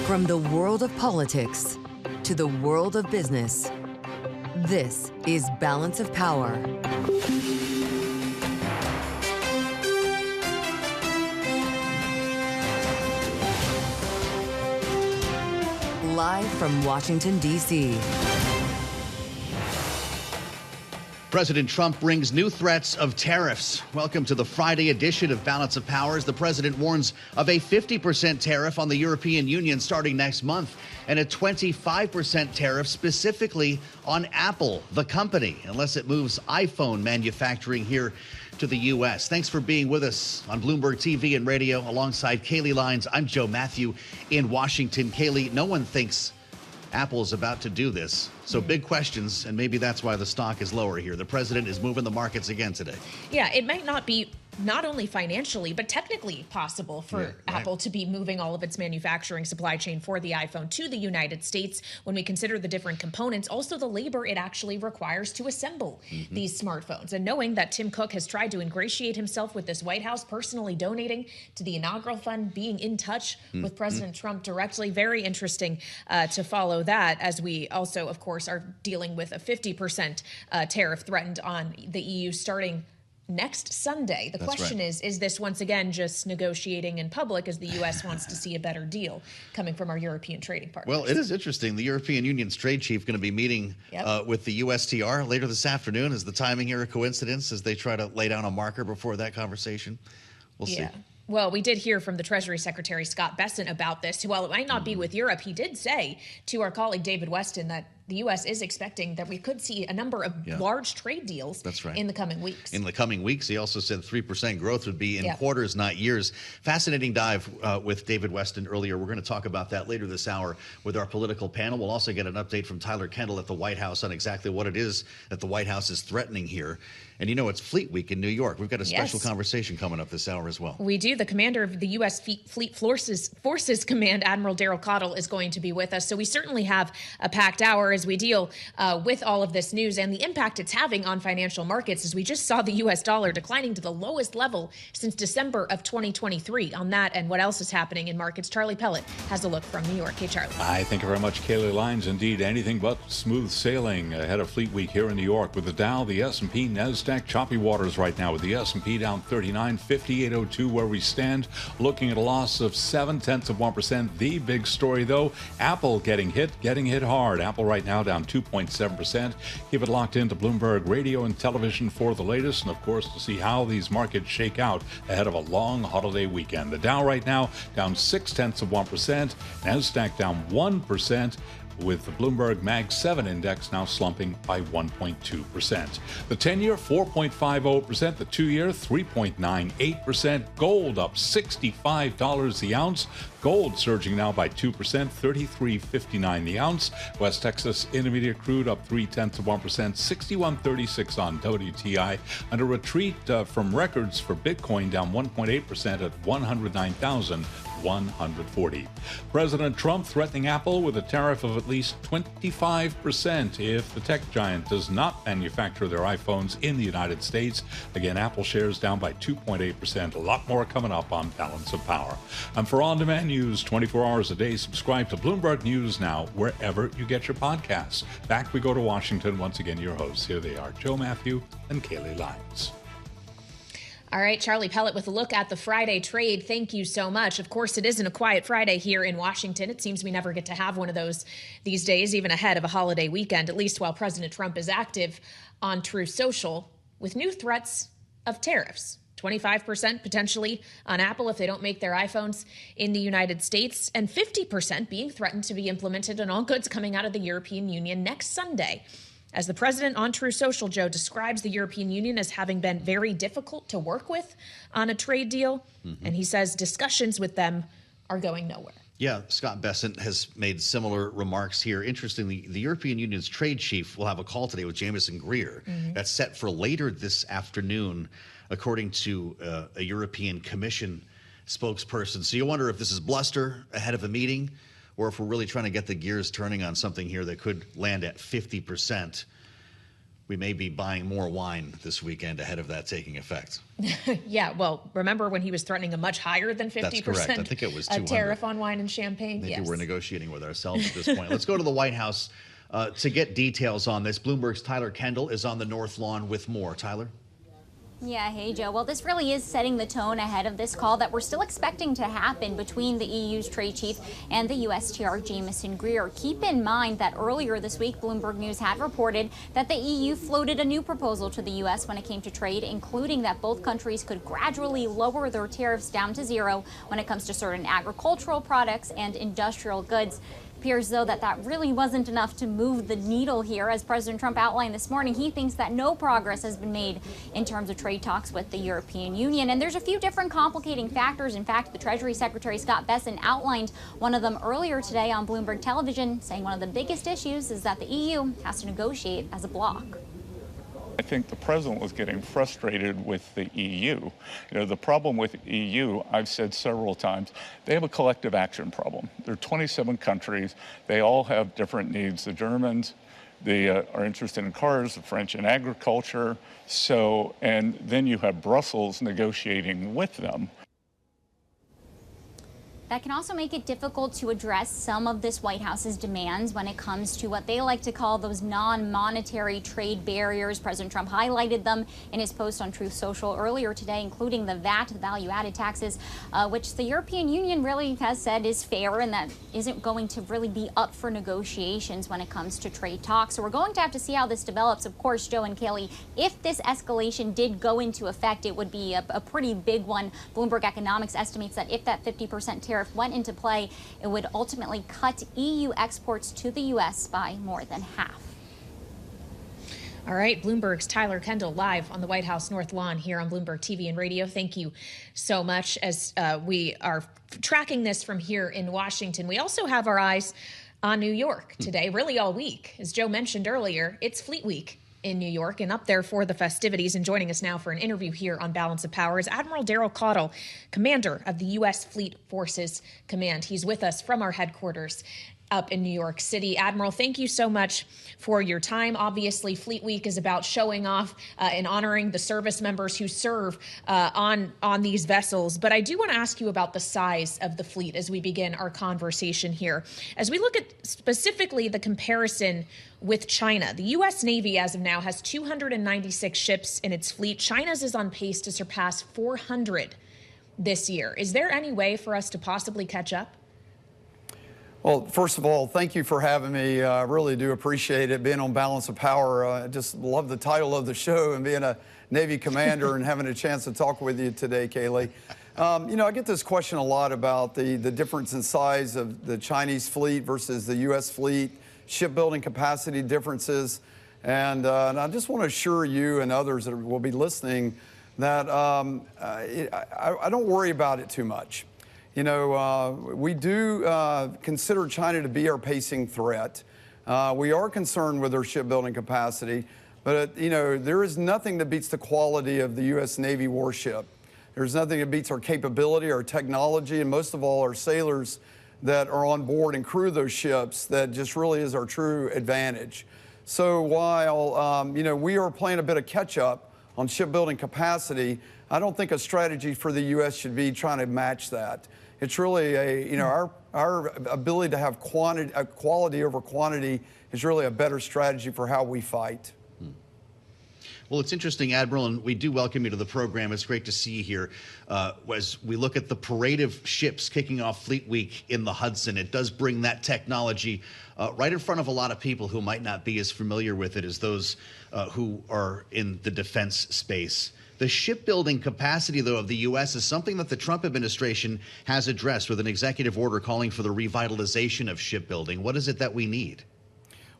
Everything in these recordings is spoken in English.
From the world of politics to the world of business, this is Balance of Power. Live from Washington, D.C. President Trump brings new threats of tariffs. Welcome to the Friday edition of Balance of Powers. The president warns of a 50% tariff on the European Union starting next month and a 25% tariff specifically on Apple, the company, unless it moves iPhone manufacturing here to the U.S. Thanks for being with us on Bloomberg TV and radio alongside Kailey Leinz. I'm Joe Mathieu in Washington. Kailey, no one thinks Apple is about to do this. So big questions, and maybe that's why the stock is lower here. The president is moving the markets again today. Yeah, it might not be not only financially, but technically possible for Apple to be moving all of its manufacturing supply chain for the iPhone to the United States when we consider the different components, also the labor it actually requires to assemble these smartphones. And knowing that Tim Cook has tried to ingratiate himself with this White House, personally donating to the inaugural fund, being in touch with President Trump directly, very interesting to follow that, as we also, of course, are dealing with a 50% tariff threatened on the EU starting next Sunday. The question is this once again just negotiating in public as the U.S. wants to see a better deal coming from our European trading partners? Well, it is interesting. The European Union's trade chief going to be meeting with the USTR later this afternoon. Is the timing here a coincidence as they try to lay down a marker before that conversation? We'll see. Well, we did hear from the Treasury Secretary Scott Bessent about this, who, while it might not be with Europe, he did say to our colleague David Weston that the U.S. is expecting that we could see a number of large trade deals in the coming weeks. In the coming weeks, he also said 3% growth would be in quarters, not years. Fascinating dive with David Weston earlier. We're going to talk about that later this hour with our political panel. We'll also get an update from Tyler Kendall at the White House on exactly what it is that the White House is threatening here. And you know, it's Fleet Week in New York. We've got a special conversation coming up this hour as well. We do. The commander of the U.S. Fleet Forces Command, Admiral Daryl Caudle, is going to be with us. So we certainly have a packed hour as we deal with all of this news and the impact it's having on financial markets, as we just saw the U.S. dollar declining to the lowest level since December of 2023. On that and what else is happening in markets, Charlie Pellet has a look from New York. Hey, Charlie. Hi, thank you very much, Kailey Leinz. Indeed, anything but smooth sailing ahead of Fleet Week here in New York with the Dow, the S&P, NASDAQ, choppy waters right now with the S&P down 39, 5802 where we stand, looking at a loss of 0.7%. The big story, though, Apple getting hit hard. Apple right now down 2.7%. Keep it locked into Bloomberg Radio and television for the latest, and of course to see how these markets shake out ahead of a long holiday weekend. The Dow right now down 0.6%, NASDAQ down 1%, with the Bloomberg Mag 7 index now slumping by 1.2%. The 10-year, 4.50%. The 2-year, 3.98%. Gold up $65 the ounce. Gold surging now by 2%, $33.59 the ounce. West Texas Intermediate crude up 0.3%, $61.36 on WTI. And a retreat from records for Bitcoin down 1.8% at 109,140. President Trump threatening Apple with a tariff of at least 25% if the tech giant does not manufacture their iPhones in the United States. Again, Apple shares down by 2.8%. A lot more coming up on Balance of Power. And for on-demand news 24 hours a day, subscribe to Bloomberg News Now wherever you get your podcasts. Back we go to Washington. Once again, your hosts. Here they are, Joe Mathieu and Kailey Leinz. All right, Charlie Pellet with a look at the Friday trade. Thank you so much. Of course, it isn't a quiet Friday here in Washington. It seems we never get to have one of those these days, even ahead of a holiday weekend, at least while President Trump is active on Truth Social with new threats of tariffs. 25% potentially on Apple if they don't make their iPhones in the United States, and 50% being threatened to be implemented on all goods coming out of the European Union next Sunday. As the president on Truth Social, Joe, describes the European Union as having been very difficult to work with on a trade deal, and he says discussions with them are going nowhere. Yeah, Scott Bessent has made similar remarks here. Interestingly, the European Union's trade chief will have a call today with Jamieson Greer. That's set for later this afternoon, according to a European Commission spokesperson. So you wonder if this is bluster ahead of a meeting, or if we're really trying to get the gears turning on something here that could land at 50%. we may be buying more wine this weekend ahead of that taking effect. Yeah, well, remember when he was threatening a much higher than 50% That's correct. I think it was 200. Tariff on wine and champagne? Maybe yes. we're negotiating with ourselves at this point. Let's go to the White House to get details on this. Bloomberg's Tyler Kendall is on the North Lawn with more. Tyler? Yeah, hey, Joe. Well, this really is setting the tone ahead of this call that we're still expecting to happen between the EU's trade chief and the USTR Jamieson Greer. Keep in mind that earlier this week, Bloomberg News had reported that the EU floated a new proposal to the U.S. when it came to trade, including that both countries could gradually lower their tariffs down to zero when it comes to certain agricultural products and industrial goods. Appears, though, that really wasn't enough to move the needle here. As President Trump outlined this morning, he thinks that no progress has been made in terms of trade talks with the European Union. And there's a few different complicating factors. In fact, the Treasury Secretary Scott Bessent outlined one of them earlier today on Bloomberg Television, saying one of the biggest issues is that the EU has to negotiate as a bloc. I think the president was getting frustrated with the EU. You know, the problem with the EU, I've said several times, they have a collective action problem. There are 27 countries. They all have different needs. The Germans, they are interested in cars, the French in agriculture. So, and then you have Brussels negotiating with them. That can also make it difficult to address some of this White House's demands when it comes to what they like to call those non-monetary trade barriers. President Trump highlighted them in his post on Truth Social earlier today, including the VAT, the value-added taxes, which the European Union really has said is fair and that isn't going to really be up for negotiations when it comes to trade talks. So we're going to have to see how this develops. Of course, Joe and Kailey, if this escalation did go into effect, it would be a pretty big one. Bloomberg Economics estimates that if that 50% tariff went into play, it would ultimately cut EU exports to the U.S. by more than half. All right, Bloomberg's Tyler Kendall live on the White House North Lawn here on Bloomberg TV and radio. Thank you so much. As we are tracking this from here in Washington, we also have our eyes on New York today, really all week. As Joe mentioned earlier, it's Fleet Week in New York and up there for the festivities. And joining us now for an interview here on Balance of Power is Admiral Daryl Caudle, commander of the U.S. Fleet Forces Command. He's with us from our headquarters up in New York City. Admiral, thank you so much for your time. Obviously, Fleet Week is about showing off and honoring the service members who serve on these vessels. But I do want to ask you about the size of the fleet as we begin our conversation here. As we look at specifically the comparison with China, the U.S. Navy as of now has 296 ships in its fleet. China's is on pace to surpass 400 this year. Is there any way for us to possibly catch up? Well, first of all, thank you for having me. I really do appreciate it, being on Balance of Power. I just love the title of the show and being a Navy commander and having a chance to talk with you today, Kailey. You know, I get this question a lot about the difference in size of the Chinese fleet versus the U.S. fleet, shipbuilding capacity differences. And I just want to assure you and others that will be listening that I don't worry about it too much. You know, we do consider China to be our pacing threat. We are concerned with their shipbuilding capacity, but, you know, there is nothing that beats the quality of the U.S. Navy warship. There's nothing that beats our capability, our technology, and most of all, our sailors that are on board and crew those ships. That just really is our true advantage. So while, you know, we are playing a bit of catch up on shipbuilding capacity, I don't think a strategy for the U.S. should be trying to match that. It's really a, you know, our ability to have quality over quantity is really a better strategy for how we fight. Well, it's interesting, Admiral, and we do welcome you to the program. It's great to see you here. As we look at the parade of ships kicking off Fleet Week in the Hudson, it does bring that technology right in front of a lot of people who might not be as familiar with it as those who are in the defense space. The shipbuilding capacity, though, of the U.S. is something that the Trump administration has addressed with an executive order calling for the revitalization of shipbuilding. What is it that we need?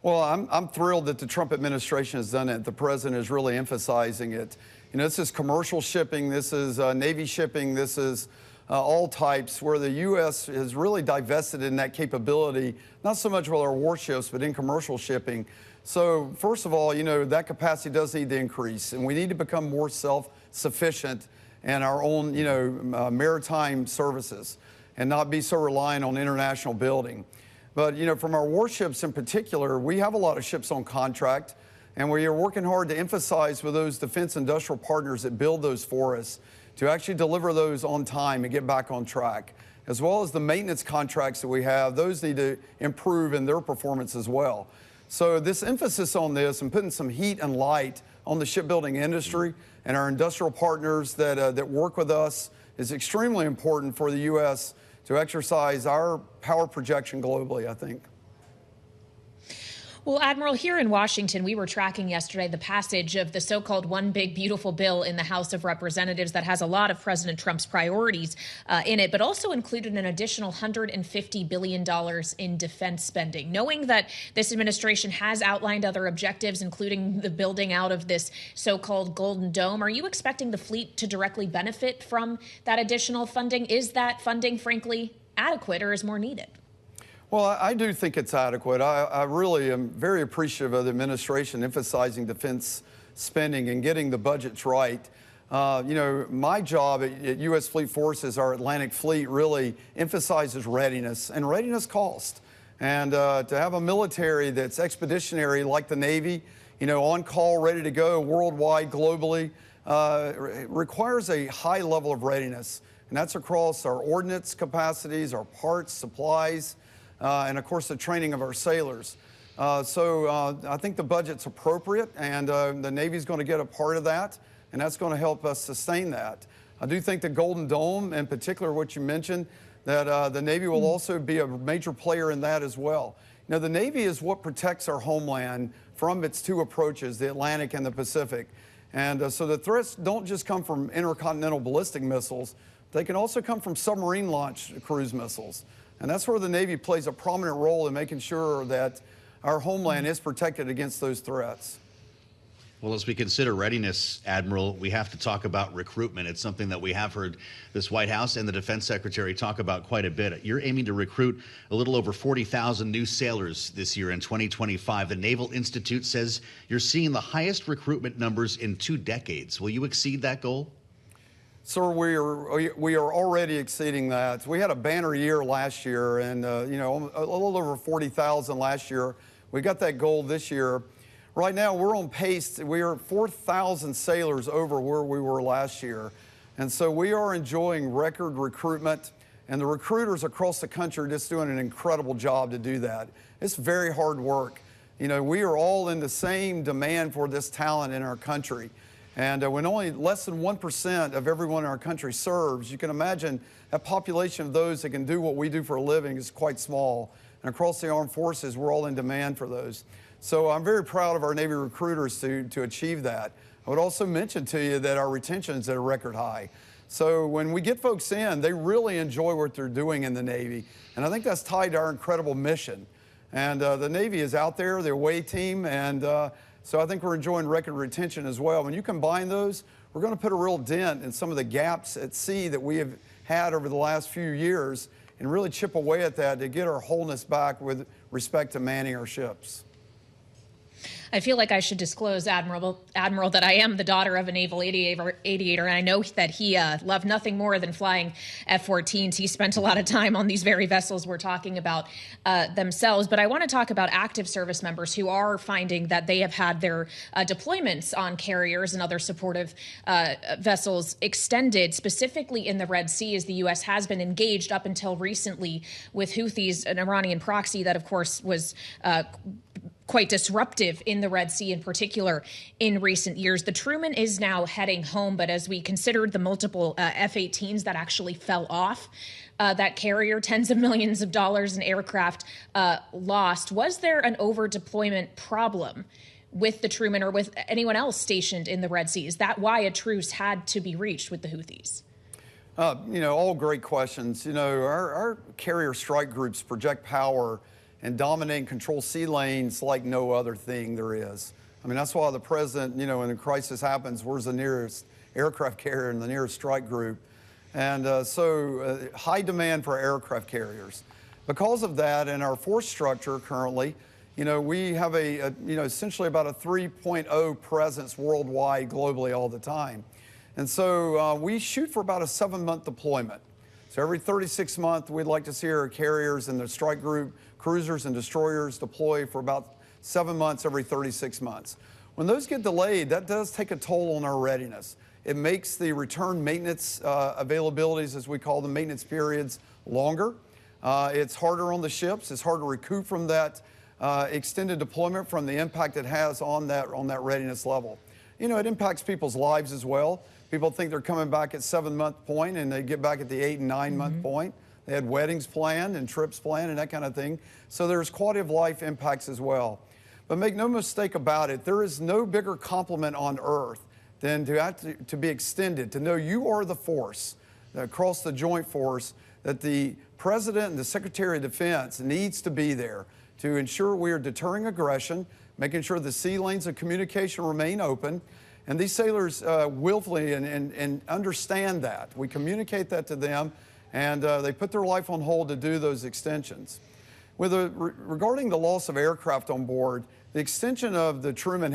Well, I'm thrilled that the Trump administration has done it. The president is really emphasizing it. You know, this is commercial shipping. This is Navy shipping. This is all types where the U.S. has really divested in that capability, not so much with our warships, but in commercial shipping. So first of all, you know, that capacity does need to increase, and we need to become more self-sufficient in our own, you know, maritime services and not be so reliant on international building. But, you know, from our warships in particular, we have a lot of ships on contract. And we are working hard to emphasize with those defense industrial partners that build those for us to actually deliver those on time and get back on track, as well as the maintenance contracts that we have. Those need to improve in their performance as well. So this emphasis on this and putting some heat and light on the shipbuilding industry and our industrial partners that work with us is extremely important for the U.S. to exercise our power projection globally, I think. Well, Admiral, here in Washington, we were tracking yesterday the passage of the so-called One Big Beautiful Bill in the House of Representatives that has a lot of President Trump's priorities in it, but also included an additional $150 billion in defense spending. Knowing that this administration has outlined other objectives, including the building out of this so-called Golden Dome, are you expecting the fleet to directly benefit from that additional funding? Is that funding, frankly, adequate, or is more needed? Well, I do think it's adequate. I really am very appreciative of the administration emphasizing defense spending and getting the budgets right. You know, my job at U.S. Fleet Forces, our Atlantic Fleet, really emphasizes readiness, and readiness costs. And to have a military that's expeditionary like the Navy, you know, on call, ready to go worldwide, globally, requires a high level of readiness. And that's across our ordnance capacities, our parts, supplies, and of course the training of our sailors. So I think the budget's appropriate, and the Navy's going to get a part of that, and that's going to help us sustain that. I do think the Golden Dome, in particular what you mentioned, that the Navy will also be a major player in that as well. Now, the Navy is what protects our homeland from its two approaches, the Atlantic and the Pacific. And so the threats don't just come from intercontinental ballistic missiles, they can also come from submarine-launched cruise missiles. And that's where the Navy plays a prominent role in making sure that our homeland is protected against those threats. Well, as we consider readiness, Admiral, we have to talk about recruitment. It's something that we have heard this White House and the Defense Secretary talk about quite a bit. You're aiming to recruit a little over 40,000 new sailors this year in 2025. The Naval Institute says you're seeing the highest recruitment numbers in 2 decades. Will you exceed that goal? Sir, we are already exceeding that. We had a banner year last year, and you know, a little over 40,000 last year. We got that goal this year. Right now, we're on pace. We are 4,000 sailors over where we were last year, and so we are enjoying record recruitment. And the recruiters across the country are just doing an incredible job to do that. It's very hard work. You know, we are all in the same demand for this talent in our country. And when only less than 1% of everyone in our country serves, you can imagine that population of those that can do what we do for a living is quite small. And across the armed forces, we're all in demand for those. So I'm very proud of our Navy recruiters to achieve that. I would also mention to you that our retention is at a record high. So when we get folks in, they really enjoy what they're doing in the Navy. And I think that's tied to our incredible mission. And the Navy is out there, the away team, and so I think we're enjoying record retention as well. When you combine those, we're going to put a real dent in some of the gaps at sea that we have had over the last few years and really chip away at that to get our wholeness back with respect to manning our ships. I feel like I should disclose, Admiral, that I am the daughter of a naval aviator, and I know that he loved nothing more than flying F-14s. He spent a lot of time on these very vessels we're talking about themselves. But I want to talk about active service members who are finding that they have had their deployments on carriers and other supportive vessels extended, specifically in the Red Sea, as the U.S. has been engaged up until recently with Houthis, an Iranian proxy that, of course, was quite disruptive in the Red Sea in particular in recent years. The Truman is now heading home, but as we considered the multiple F-18s that actually fell off that carrier, tens of millions of dollars in aircraft lost, was there an over-deployment problem with the Truman or with anyone else stationed in the Red Sea? Is that why a truce had to be reached with the Houthis? You know, all great questions. You know, our carrier strike groups project power and dominate and control sea lanes like no other thing there is. I mean, that's why the president, you know, when a crisis happens, where's the nearest aircraft carrier and the nearest strike group? And so high demand for aircraft carriers. Because of that, in our force structure currently, you know, we have essentially about a 3.0 presence worldwide, globally, all the time. And so we shoot for about a 7-month deployment. So every 36 months, we'd like to see our carriers and the strike group, cruisers and destroyers deploy for about 7 months every 36 months. When those get delayed, that does take a toll on our readiness. It makes the return maintenance availabilities, as we call them, maintenance periods, longer. It's harder on the ships. It's hard to recoup from that extended deployment from the impact it has on that readiness level. You know, it impacts people's lives as well. People think they're coming back at 7-month point and they get back at the 8 and 9-month point. They had weddings planned and trips planned and that kind of thing. So there's quality of life impacts as well. But make no mistake about it, there is no bigger compliment on earth than to be extended, to know you are the force across the joint force, that the President and the Secretary of Defense needs to be there to ensure we are deterring aggression, making sure the sea lanes of communication remain open. And these sailors willfully and understand that. We communicate that to them, and they put their life on hold to do those extensions. Regarding the loss of aircraft on board, the extension of the Truman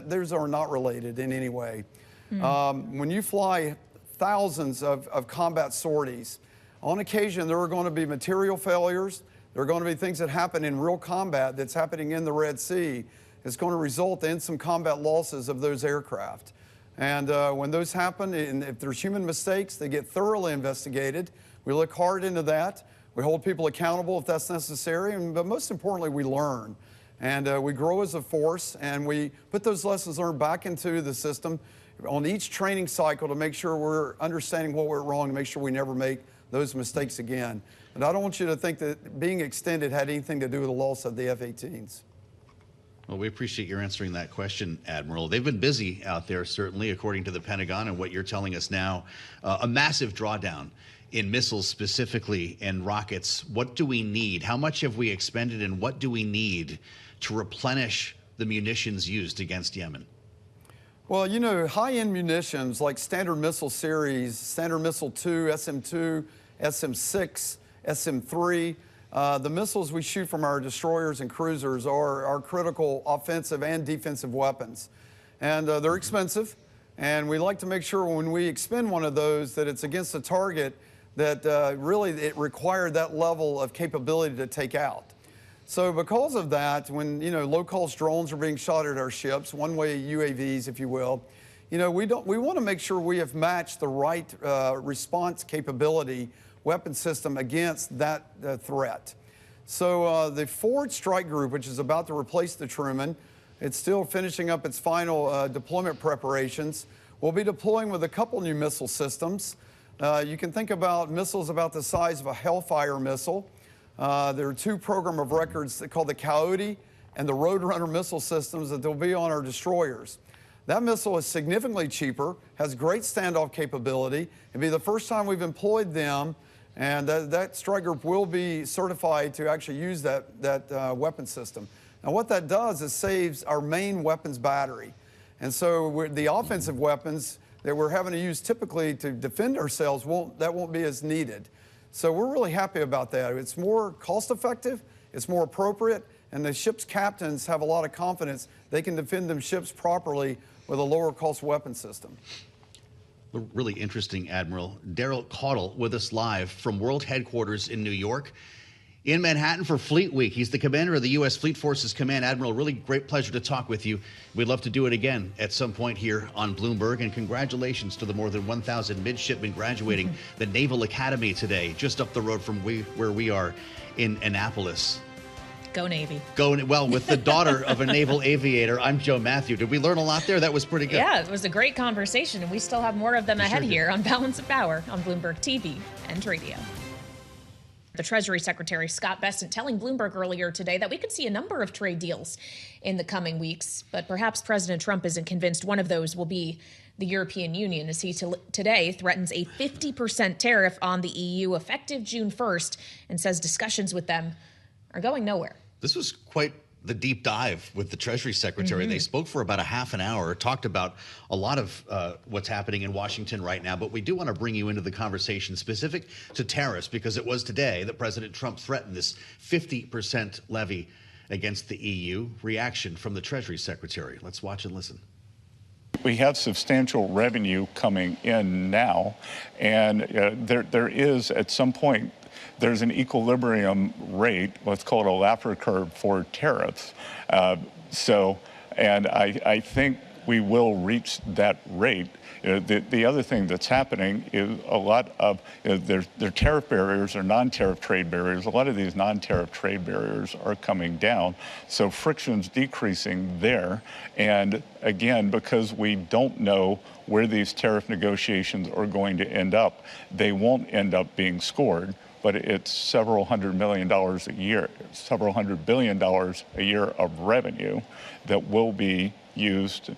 those are not related in any way. When you fly thousands of combat sorties, on occasion there are going to be material failures. There are going to be things that happen in real combat that's happening in the Red Sea. It's going to result in some combat losses of those aircraft. And when those happen, and if there's human mistakes, they get thoroughly investigated. We look hard into that. We hold people accountable if that's necessary, but most importantly, we learn. And we grow as a force, and we put those lessons learned back into the system on each training cycle to make sure we're understanding what went wrong, to make sure we never make those mistakes again. But I don't want you to think that being extended had anything to do with the loss of the F-18s. Well, we appreciate your answering that question, Admiral. They've been busy out there, certainly, according to the Pentagon and what you're telling us now. A massive drawdown in missiles specifically and rockets. What do we need? How much have we expended, and what do we need to replenish the munitions used against Yemen? Well, you know, high-end munitions like Standard Missile Series, Standard Missile 2, SM-2, SM-6, SM-3, the missiles we shoot from our destroyers and cruisers are critical offensive and defensive weapons. And they're expensive, and we like to make sure when we expend one of those that it's against a target that really it required that level of capability to take out. So because of that, when, you know, low-cost drones are being shot at our ships, one-way UAVs, if you will, you know, we want to make sure we have matched the right response capability weapon system against that threat. So the Forward Strike Group, which is about to replace the Truman, it's still finishing up its final deployment preparations. We'll be deploying with a couple new missile systems. You can think about missiles about the size of a Hellfire missile. There are 2 program of records called the Coyote and the Roadrunner missile systems that they'll be on our destroyers. That missile is significantly cheaper, has great standoff capability. It'll be the first time we've employed them, and that strike group will be certified to actually use that weapon system. Now what that does is saves our main weapons battery. And so the offensive weapons that we're having to use typically to defend ourselves won't be as needed. So we're really happy about that. It's more cost effective, it's more appropriate, and the ship's captains have a lot of confidence they can defend them ships properly with a lower cost weapon system. Really interesting, Admiral. Daryl Caudle with us live from World Headquarters in New York, in Manhattan for Fleet Week. He's the commander of the U.S. Fleet Forces Command. Admiral, really great pleasure to talk with you. We'd love to do it again at some point here on Bloomberg. And congratulations to the more than 1,000 midshipmen graduating the Naval Academy today, just up the road from where we are in Annapolis. Go Navy. Well, with the daughter of a naval aviator. I'm Joe Mathieu. Did we learn a lot there? That was pretty good. Yeah, it was a great conversation, and we still have more of them ahead here on Balance of Power on Bloomberg TV and radio. The Treasury Secretary Scott Bessent telling Bloomberg earlier today that we could see a number of trade deals in the coming weeks, but perhaps President Trump isn't convinced one of those will be the European Union, as he today threatens a 50% tariff on the EU effective June 1st and says discussions with them are going nowhere. This was quite the deep dive with the Treasury Secretary. They spoke for about a half an hour, talked about a lot of what's happening in Washington right now. But we do want to bring you into the conversation specific to tariffs, because it was today that President Trump threatened this 50% levy against the EU. Reaction from the Treasury Secretary. Let's watch and listen. We have substantial revenue coming in now, and there is, at some point, there's an equilibrium rate, what's called a Laffer curve for tariffs. So And I think we will reach that rate. The other thing that's happening is a lot of their tariff barriers or non-tariff trade barriers. A lot of these non-tariff trade barriers are coming down, so friction's decreasing there. And again, because we don't know where these tariff negotiations are going to end up, they won't end up being scored. But it's several $100 million a year, several $100 billion a year of revenue that will be used.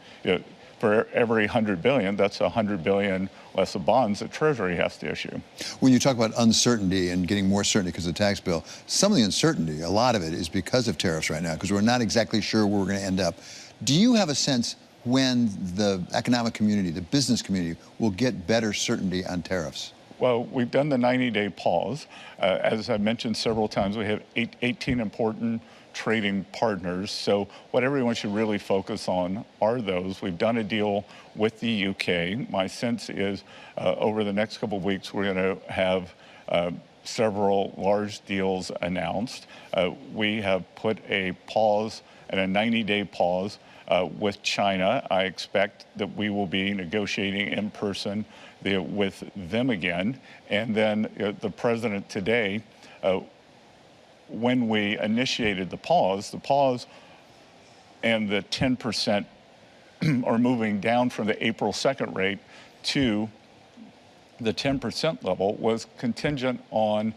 For every $100 billion, that's $100 billion less of bonds that Treasury has to issue. When you talk about uncertainty and getting more certainty because of the tax bill, some of the uncertainty, a lot of it is because of tariffs right now, because we're not exactly sure where we're going to end up. Do you have a sense when the economic community, the business community, will get better certainty on tariffs? Well, we've done the 90-day pause. As I mentioned several times, we have 18 important trading partners. So what everyone should really focus on are those. We've done a deal with the UK. My sense is over the next couple of weeks, we're going to have several large deals announced. We have put a pause and a 90-day pause with China. I expect that we will be negotiating in person with them again. And then the president today, when we initiated the pause and the 10% are moving down from the April 2nd rate to the 10% level was contingent on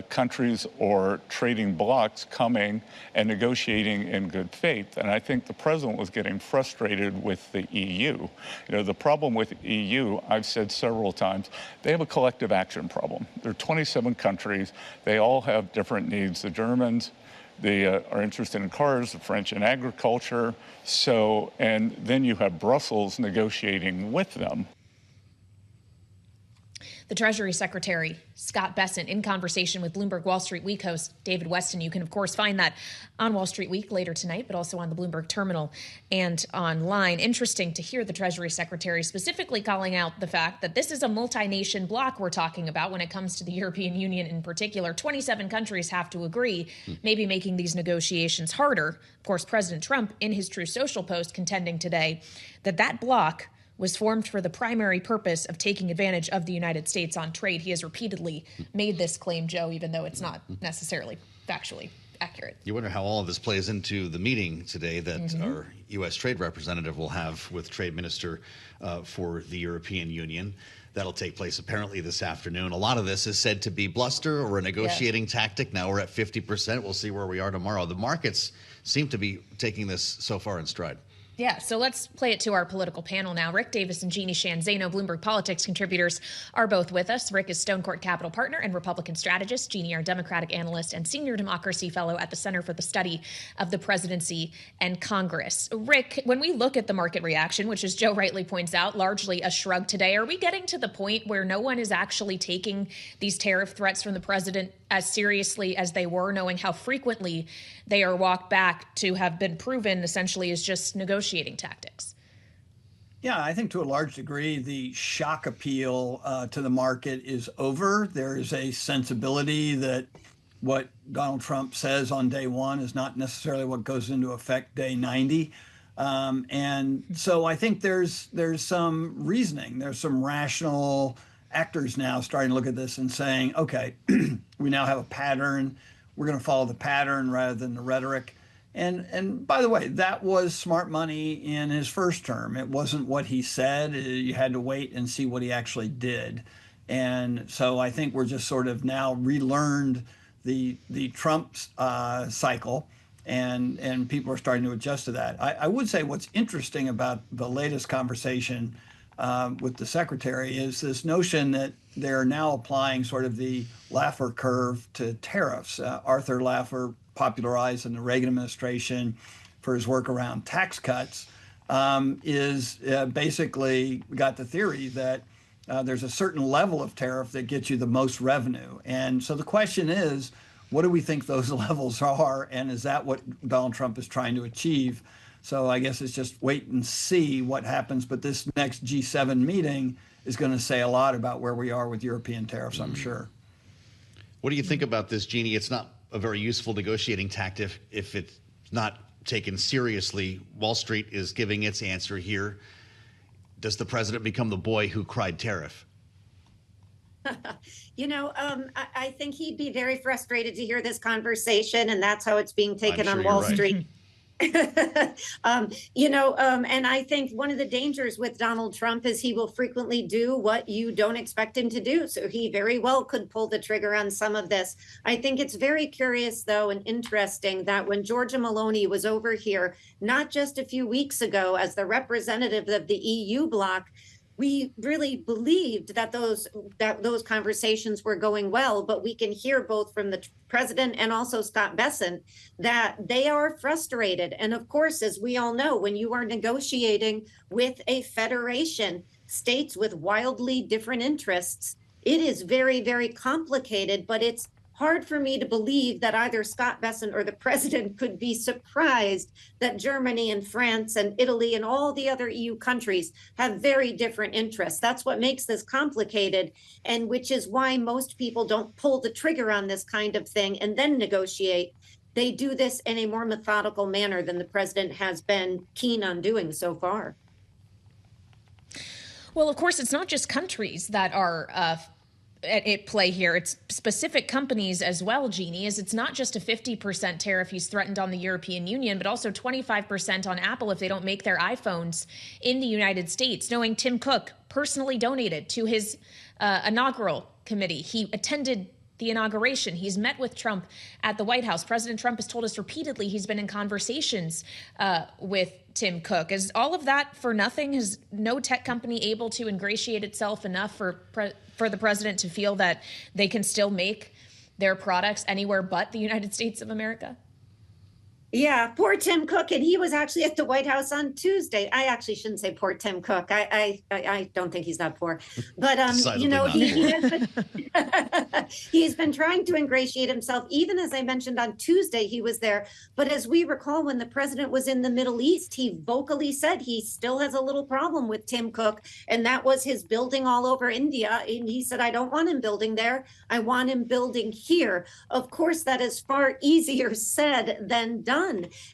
countries or trading blocs coming and negotiating in good faith. And I think the president was getting frustrated with the EU. The problem with the EU, I've said several times, they have a collective action problem. There are 27 countries. They all have different needs. The Germans, they are interested in cars, the French in agriculture. So, and then you have Brussels negotiating with them. The Treasury Secretary, Scott Bessent, in conversation with Bloomberg Wall Street Week host David Weston. You can, of course, find that on Wall Street Week later tonight, but also on the Bloomberg terminal and online. Interesting to hear the Treasury Secretary specifically calling out the fact that this is a multi-nation bloc we're talking about when it comes to the European Union in particular. 27 countries have to agree, maybe making these negotiations harder. Of course, President Trump, in his True Social post, contending today that bloc was formed for the primary purpose of taking advantage of the United States on trade. He has repeatedly made this claim, Joe, even though it's not necessarily factually accurate. You wonder how all of this plays into the meeting today that our U.S. trade representative will have with Trade Minister for the European Union. That'll take place apparently this afternoon. A lot of this is said to be bluster or a negotiating tactic. Now we're at 50%. We'll see where we are tomorrow. The markets seem to be taking this so far in stride. Yeah, so let's play it to our political panel now. Rick Davis and Jeanne Zaino, Bloomberg Politics contributors, are both with us. Rick is Stonecourt Capital Partner and Republican strategist. Jeanne, our Democratic analyst and Senior Democracy Fellow at the Center for the Study of the Presidency and Congress. Rick, when we look at the market reaction, which as Joe rightly points out, largely a shrug today, are we getting to the point where no one is actually taking these tariff threats from the president as seriously as they were, knowing how frequently they are walked back to have been proven essentially as just negotiating tactics? Yeah, I think to a large degree, the shock appeal to the market is over. There is a sensibility that what Donald Trump says on day one is not necessarily what goes into effect day 90. And so I think there's some reasoning. There's some rational actors now starting to look at this and saying, okay, we now have a pattern. We're going to follow the pattern rather than the rhetoric. And by the way, that was smart money in his first term. It wasn't what he said. You had to wait and see what he actually did. And so I think we're just sort of now relearned the Trump cycle, and people are starting to adjust to that. I would say what's interesting about the latest conversation with the secretary is this notion that they're now applying sort of the Laffer curve to tariffs. Arthur Laffer, popularized in the Reagan administration for his work around tax cuts, is basically got the theory that there's a certain level of tariff that gets you the most revenue. And so the question is, what do we think those levels are? And is that what Donald Trump is trying to achieve? So I guess it's just wait and see what happens. But this next G7 meeting is going to say a lot about where we are with European tariffs, I'm sure. What do you think about this, Jeanne? It's not a very useful negotiating tactic if it's not taken seriously. Wall Street is giving its answer here. Does the president become the boy who cried tariff? I think he'd be very frustrated to hear this conversation, and that's how it's being taken on Wall Street. And I think one of the dangers with Donald Trump is he will frequently do what you don't expect him to do. So he very well could pull the trigger on some of this. I think it's very curious, though, and interesting that when Giorgia Meloni was over here, not just a few weeks ago, as the representative of the EU bloc, we really believed that those conversations were going well, but we can hear both from the president and also Scott Bessent that they are frustrated. And of course, as we all know, when you are negotiating with a federation, states with wildly different interests, it is very, very complicated, but it's hard for me to believe that either Scott Bessent or the president could be surprised that Germany and France and Italy and all the other EU countries have very different interests. That's what makes this complicated, and which is why most people don't pull the trigger on this kind of thing and then negotiate. They do this in a more methodical manner than the president has been keen on doing so far. Well, of course, it's not just countries that are at play here. It's specific companies as well, Jeanne, as it's not just a 50% tariff he's threatened on the European Union, but also 25% on Apple if they don't make their iPhones in the United States. Knowing Tim Cook personally donated to his inaugural committee. He attended the inauguration. He's met with Trump at the White House. President Trump has told us repeatedly he's been in conversations with Tim Cook. Is all of that for nothing? Is no tech company able to ingratiate itself enough for the president to feel that they can still make their products anywhere but the United States of America? Yeah, poor Tim Cook, and he was actually at the White House on Tuesday. I actually shouldn't say poor Tim Cook. I don't think he's that poor, but he's been trying to ingratiate himself. Even as I mentioned on Tuesday, he was there. But as we recall, when the president was in the Middle East, he vocally said he still has a little problem with Tim Cook, and that was his building all over India. And he said, "I don't want him building there. I want him building here." Of course, that is far easier said than done.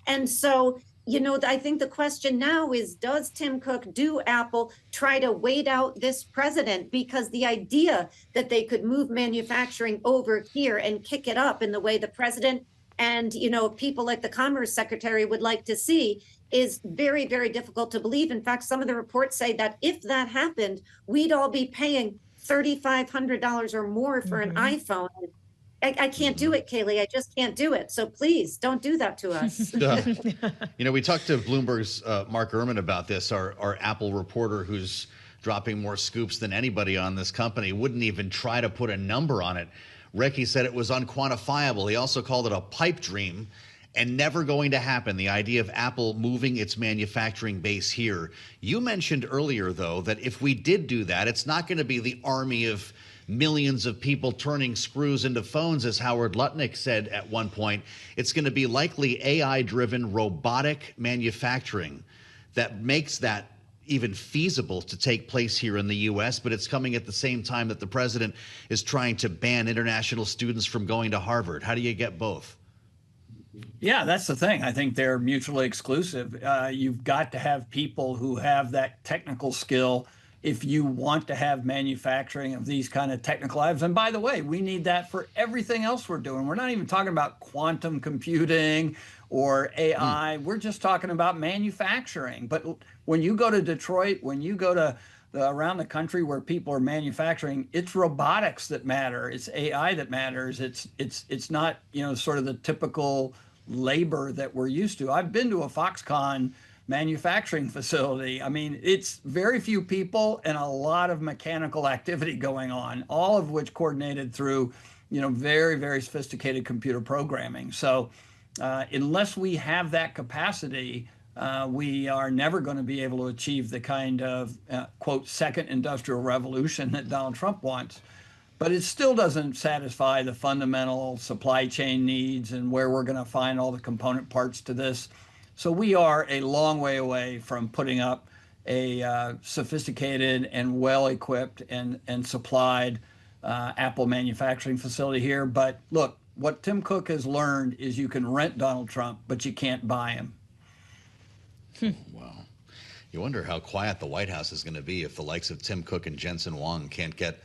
And so, I think the question now is, does Tim Cook, do Apple try to wait out this president? Because the idea that they could move manufacturing over here and kick it up in the way the president and, people like the Commerce Secretary would like to see is very, very difficult to believe. In fact, some of the reports say that if that happened, we'd all be paying $3,500 or more for an iPhone. I can't do it, Kailey. I just can't do it. So please don't do that to us. We talked to Bloomberg's Mark Ehrman about this, our Apple reporter who's dropping more scoops than anybody on this company, wouldn't even try to put a number on it. Ricky said it was unquantifiable. He also called it a pipe dream and never going to happen, the idea of Apple moving its manufacturing base here. You mentioned earlier, though, that if we did do that, it's not going to be the army of millions of people turning screws into phones, as Howard Lutnick said at one point. It's going to be likely AI-driven robotic manufacturing that makes that even feasible to take place here in the U.S., but it's coming at the same time that the president is trying to ban international students from going to Harvard. How do you get both? Yeah, that's the thing. I think they're mutually exclusive. You've got to have people who have that technical skill if you want to have manufacturing of these kind of technical items. And by the way, we need that for everything else we're doing. We're not even talking about quantum computing or AI. We're just talking about manufacturing. But when you go to Detroit, when you go to around the country where people are manufacturing, it's robotics that matter. It's AI that matters. It's not, sort of the typical labor that we're used to. I've been to a Foxconn manufacturing facility. I mean, it's very few people and a lot of mechanical activity going on, all of which coordinated through, very, very sophisticated computer programming. So unless we have that capacity, we are never going to be able to achieve the kind of, quote, second industrial revolution that Donald Trump wants. But it still doesn't satisfy the fundamental supply chain needs and where we're going to find all the component parts to this. So we are a long way away from putting up a sophisticated and well-equipped and supplied Apple manufacturing facility here. But look, what Tim Cook has learned is you can rent Donald Trump, but you can't buy him. Wow. You wonder how quiet the White House is going to be if the likes of Tim Cook and Jensen Huang can't get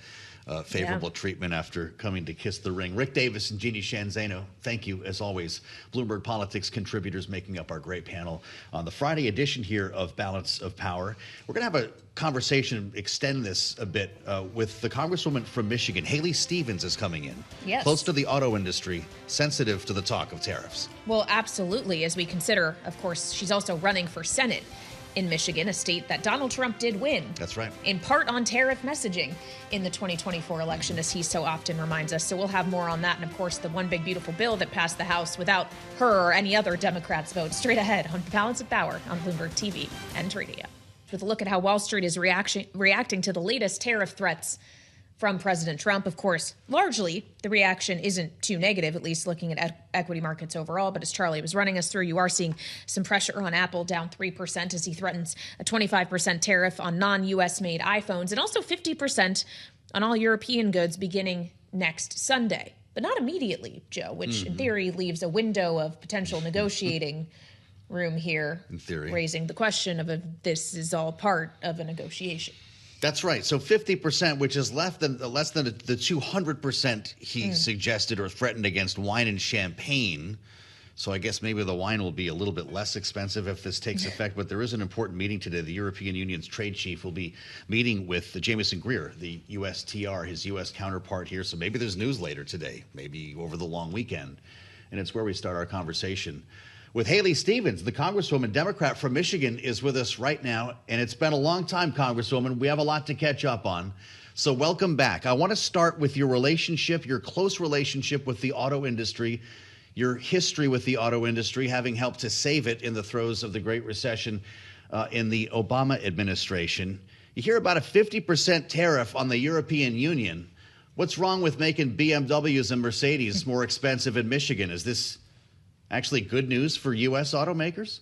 favorable treatment after coming to kiss the ring. Rick Davis and Jeanne Zaino, thank you, as always. Bloomberg Politics contributors making up our great panel on the Friday edition here of Balance of Power. We're going to have a conversation, extend this a bit, with the Congresswoman from Michigan. Haley Stevens is coming in. Yes. Close to the auto industry, sensitive to the talk of tariffs. Well, absolutely, as we consider, of course, she's also running for Senate in Michigan, a state that Donald Trump did win. That's right. In part on tariff messaging in the 2024 election, as he so often reminds us. So we'll have more on that. And of course, the one big beautiful bill that passed the House without her or any other Democrats' vote, straight ahead on Balance of Power on Bloomberg TV and radio. With a look at how Wall Street is reacting to the latest tariff threats from President Trump. Of course, largely the reaction isn't too negative, at least looking at equity markets overall. But as Charlie was running us through, you are seeing some pressure on Apple, down 3% as he threatens a 25% tariff on non-U.S. made iPhones and also 50% on all European goods beginning next Sunday. But not immediately, Joe, which in theory leaves a window of potential negotiating room here, in theory, raising the question of if this is all part of a negotiation. That's right. So 50%, which is less than the 200% he suggested or threatened against wine and champagne. So I guess maybe the wine will be a little bit less expensive if this takes effect. But there is an important meeting today. The European Union's trade chief will be meeting with Jamieson Greer, the USTR, his U.S. counterpart here. So maybe there's news later today, maybe over the long weekend. And it's where we start our conversation with Haley Stevens, the Congresswoman, Democrat from Michigan, is with us right now. And it's been a long time, Congresswoman. We have a lot to catch up on. So welcome back. I want to start with your relationship, your close relationship with the auto industry, your history with the auto industry, having helped to save it in the throes of the Great Recession in the Obama administration. You hear about a 50% tariff on the European Union. What's wrong with making BMWs and Mercedes more expensive in Michigan? Is this actually good news for U.S. automakers?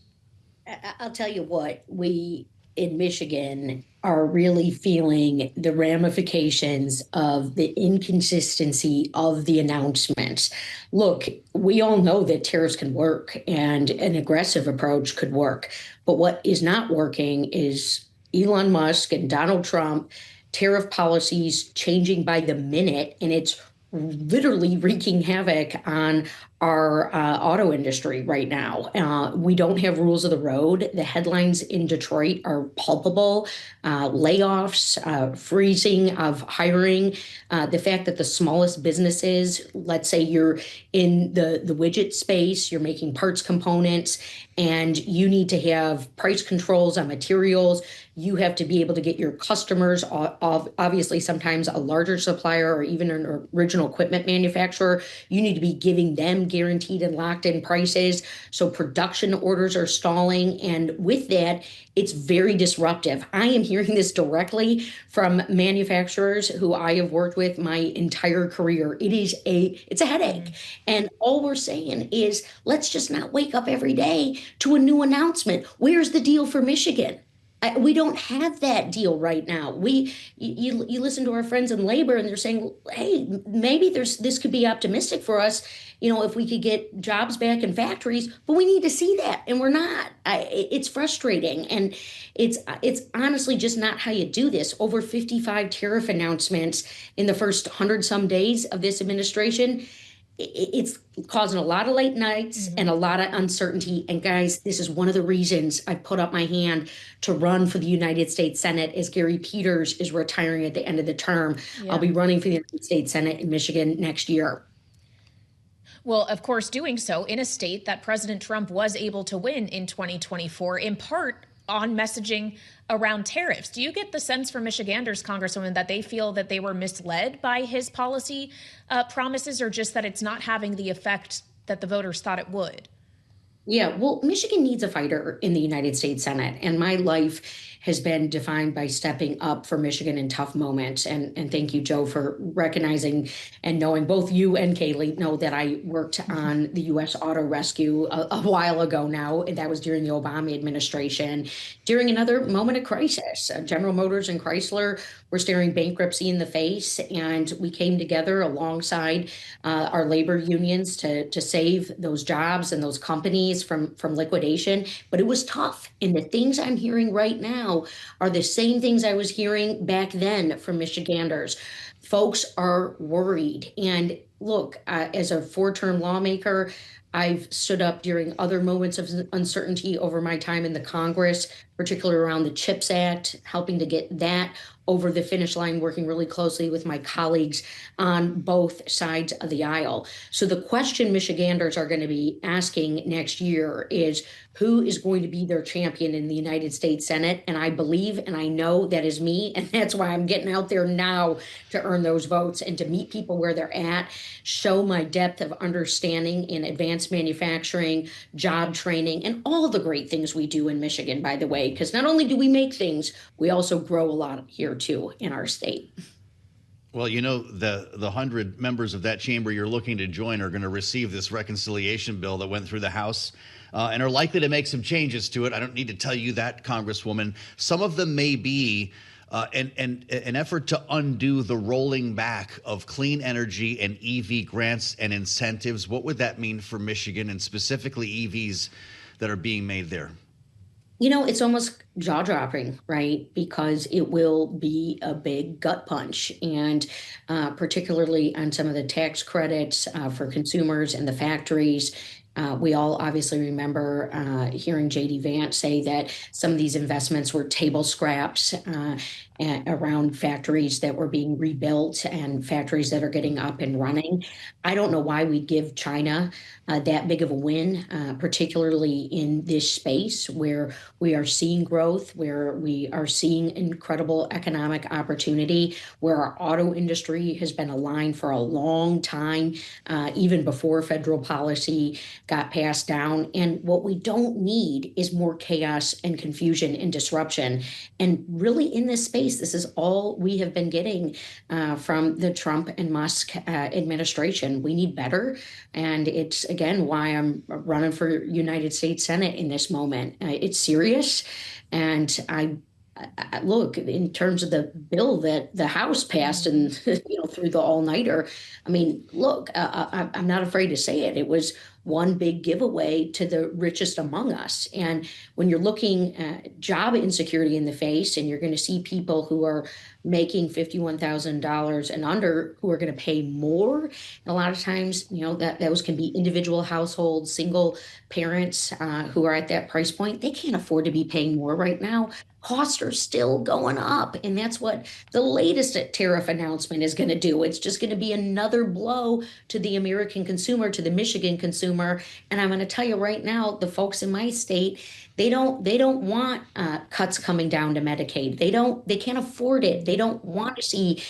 I'll tell you what, we in Michigan are really feeling the ramifications of the inconsistency of the announcements. Look, we all know that tariffs can work and an aggressive approach could work. But what is not working is Elon Musk and Donald Trump tariff policies changing by the minute, and it's literally wreaking havoc on our auto industry right now. We don't have rules of the road. The headlines in Detroit are palpable. Layoffs, freezing of hiring, the fact that the smallest businesses, let's say you're in the widget space, you're making parts components, and you need to have price controls on materials. You have to be able to get your customers, obviously sometimes a larger supplier or even an original equipment manufacturer, you need to be giving them guaranteed and locked in prices. So production orders are stalling. And with that, it's very disruptive. I am hearing this directly from manufacturers who I have worked with my entire career. It's a headache. And all we're saying is, let's just not wake up every day to a new announcement. Where's the deal for Michigan? We don't have that deal right now. You listen to our friends in labor and they're saying, hey, maybe this could be optimistic for us, if we could get jobs back in factories, but we need to see that. And we're not. It's frustrating. And it's honestly just not how you do this. Over 55 tariff announcements in the first 100 some days of this administration. It's causing a lot of late nights and a lot of uncertainty. And guys, this is one of the reasons I put up my hand to run for the United States Senate as Gary Peters is retiring at the end of the term. Yeah. I'll be running for the United States Senate in Michigan next year. Well, of course, doing so in a state that President Trump was able to win in 2024, in part on messaging around tariffs. Do you get the sense from Michiganders, Congresswoman, that they feel that they were misled by his policy promises, or just that it's not having the effect that the voters thought it would? Yeah, well, Michigan needs a fighter in the United States Senate, and my life has been defined by stepping up for Michigan in tough moments. And thank you, Joe, for recognizing and knowing, both you and Kailey know that I worked on the U.S. Auto Rescue a while ago now. And that was during the Obama administration, during another moment of crisis. General Motors and Chrysler were staring bankruptcy in the face, and we came together alongside our labor unions to save those jobs and those companies from liquidation. But it was tough. And the things I'm hearing right now are the same things I was hearing back then from Michiganders. Folks are worried. And look, as a 4-term lawmaker, I've stood up during other moments of uncertainty over my time in the Congress, particularly around the CHIPS Act, helping to get that over the finish line, working really closely with my colleagues on both sides of the aisle. So the question Michiganders are going to be asking next year is, who is going to be their champion in the United States Senate? And I believe and I know that is me. And that's why I'm getting out there now to earn those votes and to meet people where they're at, show my depth of understanding in advanced manufacturing, job training, and all the great things we do in Michigan, by the way, because not only do we make things, we also grow a lot here too in our state. Well, you know, the 100 members of that chamber you're looking to join are going to receive this reconciliation bill that went through the House and are likely to make some changes to it. I don't need to tell you that, Congresswoman. Some of them may be an effort to undo the rolling back of clean energy and EV grants and incentives. What would that mean for Michigan, and specifically EVs that are being made there? You know, it's almost jaw-dropping, right? Because it will be a big gut punch, and particularly on some of the tax credits for consumers and the factories. We all obviously remember hearing J.D. Vance say that some of these investments were table scraps around factories that were being rebuilt and factories that are getting up and running. I don't know why we'd give China that big of a win, particularly in this space where we are seeing growth, where we are seeing incredible economic opportunity, where our auto industry has been aligned for a long time, even before federal policy got passed down. And what we don't need is more chaos and confusion and disruption. And really in this space, this is all we have been getting from the Trump and Musk administration. We need better. And it's, again, why I'm running for United States Senate in this moment. It's serious. And I look, in terms of the bill that the House passed and through the all-nighter, I mean, look, I'm not afraid to say it. It was one big giveaway to the richest among us. And when you're looking at job insecurity in the face, and you're going to see people who are making $51,000 and under who are going to pay more, and a lot of times, that those can be individual households, single parents who are at that price point. They can't afford to be paying more right now. Costs are still going up. And that's what the latest tariff announcement is going to do. It's just going to be another blow to the American consumer, to the Michigan consumer. And I'm going to tell you right now, the folks in my state, they don't want cuts coming down to Medicaid. They can't afford it. They don't want to see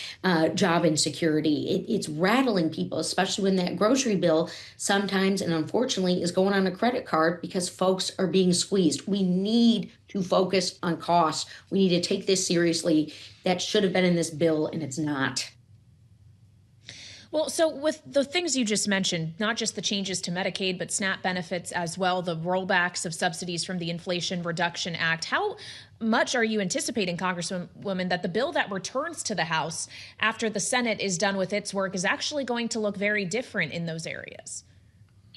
job insecurity. It's rattling people, especially when that grocery bill sometimes, and unfortunately, is going on a credit card because folks are being squeezed. We need to focus on costs. We need to take this seriously. That should have been in this bill, and it's not. Well, so with the things you just mentioned, not just the changes to Medicaid, but SNAP benefits as well, the rollbacks of subsidies from the Inflation Reduction Act, how much are you anticipating, Congresswoman, that the bill that returns to the House after the Senate is done with its work is actually going to look very different in those areas?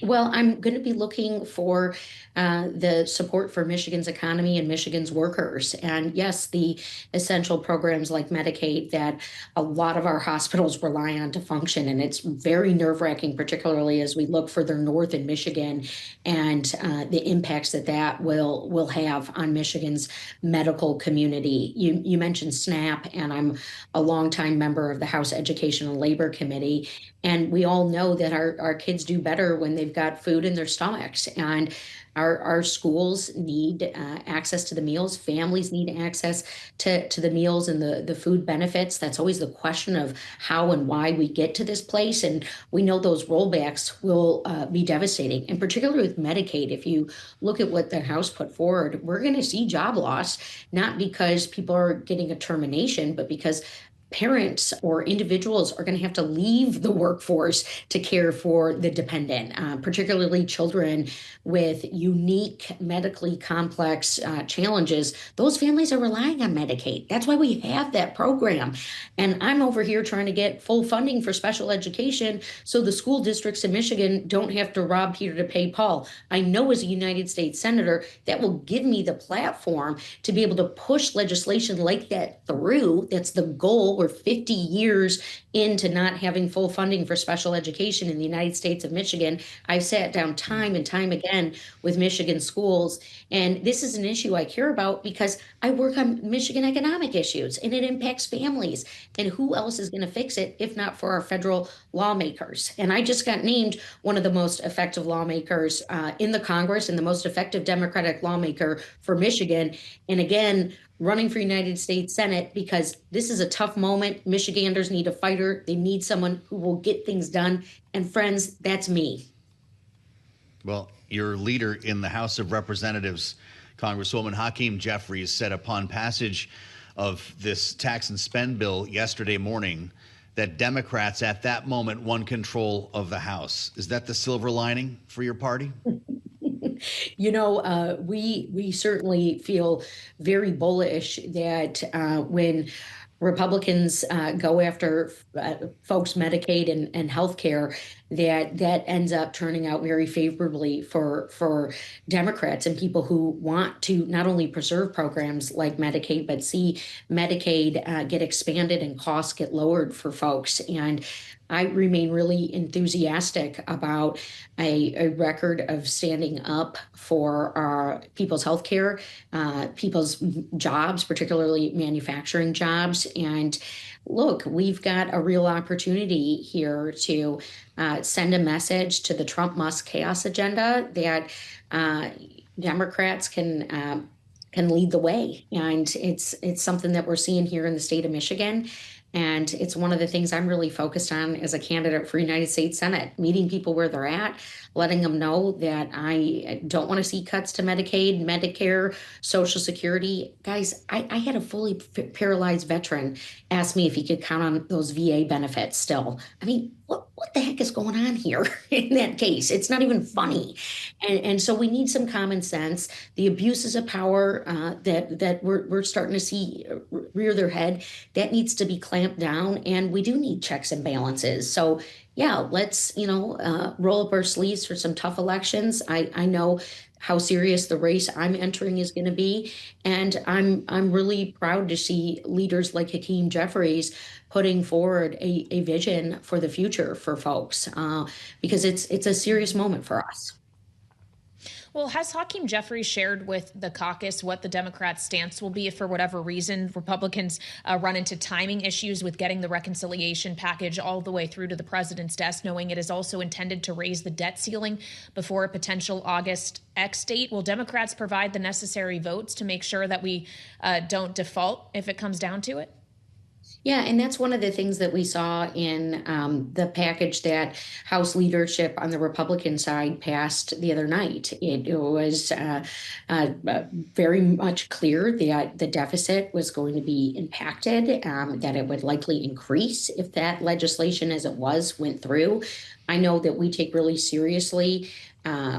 Well, I'm going to be looking for the support for Michigan's economy and Michigan's workers. And yes, the essential programs like Medicaid that a lot of our hospitals rely on to function. And it's very nerve-wracking, particularly as we look further north in Michigan and the impacts that will have on Michigan's medical community. You mentioned SNAP, and I'm a longtime member of the House Education and Labor Committee. And we all know that our kids do better when they've they've got food in their stomachs. And our schools need access to the meals. Families need access to the meals and the food benefits. That's always the question of how and why we get to this place. And we know those rollbacks will be devastating. And particularly with Medicaid, if you look at what the House put forward, we're going to see job loss, not because people are getting a termination, but because parents or individuals are going to have to leave the workforce to care for the dependent, particularly children with unique medically complex challenges. Those families are relying on Medicaid. That's why we have that program. And I'm over here trying to get full funding for special education so the school districts in Michigan don't have to rob Peter to pay Paul. I know as a United States Senator, that will give me the platform to be able to push legislation like that through. That's the goal. We're 50 years into not having full funding for special education in the United States of Michigan. I've sat down time and time again with Michigan schools, and this is an issue I care about because I work on Michigan economic issues, and it impacts families. And who else is going to fix it if not for our federal lawmakers? And I just got named one of the most effective lawmakers in the Congress and the most effective Democratic lawmaker for Michigan. And again, running for United States Senate because this is a tough moment. Michiganders need a fighter. They need someone who will get things done. And friends, that's me. Well, your leader in the House of Representatives, Congresswoman Hakeem Jeffries, said upon passage of this tax and spend bill yesterday morning that Democrats at that moment won control of the House. Is that the silver lining for your party? You know, we certainly feel very bullish that when Republicans go after folks' Medicaid and health care, that ends up turning out very favorably for Democrats and people who want to not only preserve programs like Medicaid, but see Medicaid get expanded and costs get lowered for folks. And I remain really enthusiastic about a record of standing up for people's health care, people's jobs, particularly manufacturing jobs. And look, we've got a real opportunity here to send a message to the Trump-Musk chaos agenda that Democrats can lead the way. And it's something that we're seeing here in the state of Michigan. And it's one of the things I'm really focused on as a candidate for United States Senate, meeting people where they're at, letting them know that I don't want to see cuts to Medicaid, Medicare, Social Security. Guys, I had a fully paralyzed veteran ask me if he could count on those VA benefits still. I mean, what the heck is going on here in that case? It's not even funny. And so we need some common sense. The abuses of power that we're starting to see rear their head, that needs to be clamped down. And we do need checks and balances. So yeah, let's, roll up our sleeves for some tough elections. I know how serious the race I'm entering is going to be. And I'm really proud to see leaders like Hakeem Jeffries putting forward a vision for the future for folks, because it's a serious moment for us. Well, has Hakeem Jeffries shared with the caucus what the Democrats' stance will be if, for whatever reason, Republicans run into timing issues with getting the reconciliation package all the way through to the president's desk, knowing it is also intended to raise the debt ceiling before a potential August X date? Will Democrats provide the necessary votes to make sure that we don't default if it comes down to it? Yeah, and that's one of the things that we saw in the package that House leadership on the Republican side passed the other night. It was very much clear that the deficit was going to be impacted, that it would likely increase if that legislation as it went through. I know that we take really seriously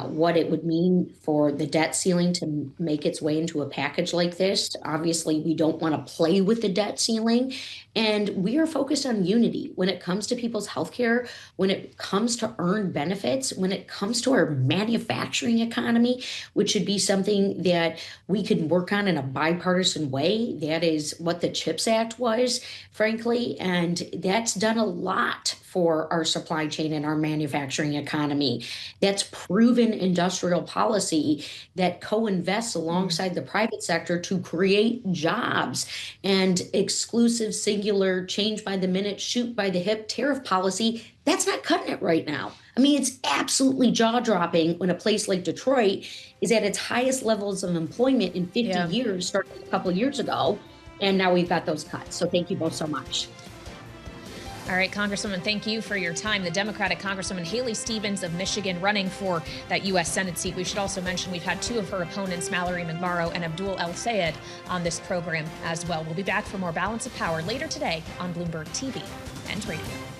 what it would mean for the debt ceiling to make its way into a package like this. Obviously, we don't want to play with the debt ceiling. And we are focused on unity when it comes to people's health care, when it comes to earned benefits, when it comes to our manufacturing economy, which should be something that we could work on in a bipartisan way. That is what the CHIPS Act was, frankly. And that's done a lot for our supply chain and our manufacturing economy. That's proven industrial policy that co-invests alongside the private sector to create jobs. And exclusive, singular, change by the minute, shoot by the hip tariff policy, that's not cutting it right now. I mean, it's absolutely jaw-dropping when a place like Detroit is at its highest levels of employment in 50 years, starting a couple of years ago, and now we've got those cuts. So thank you both so much. All right, Congresswoman, thank you for your time. The Democratic Congresswoman Haley Stevens of Michigan running for that U.S. Senate seat. We should also mention we've had two of her opponents, Mallory McMorrow and Abdul El Sayed, on this program as well. We'll be back for more Balance of Power later today on Bloomberg TV and radio.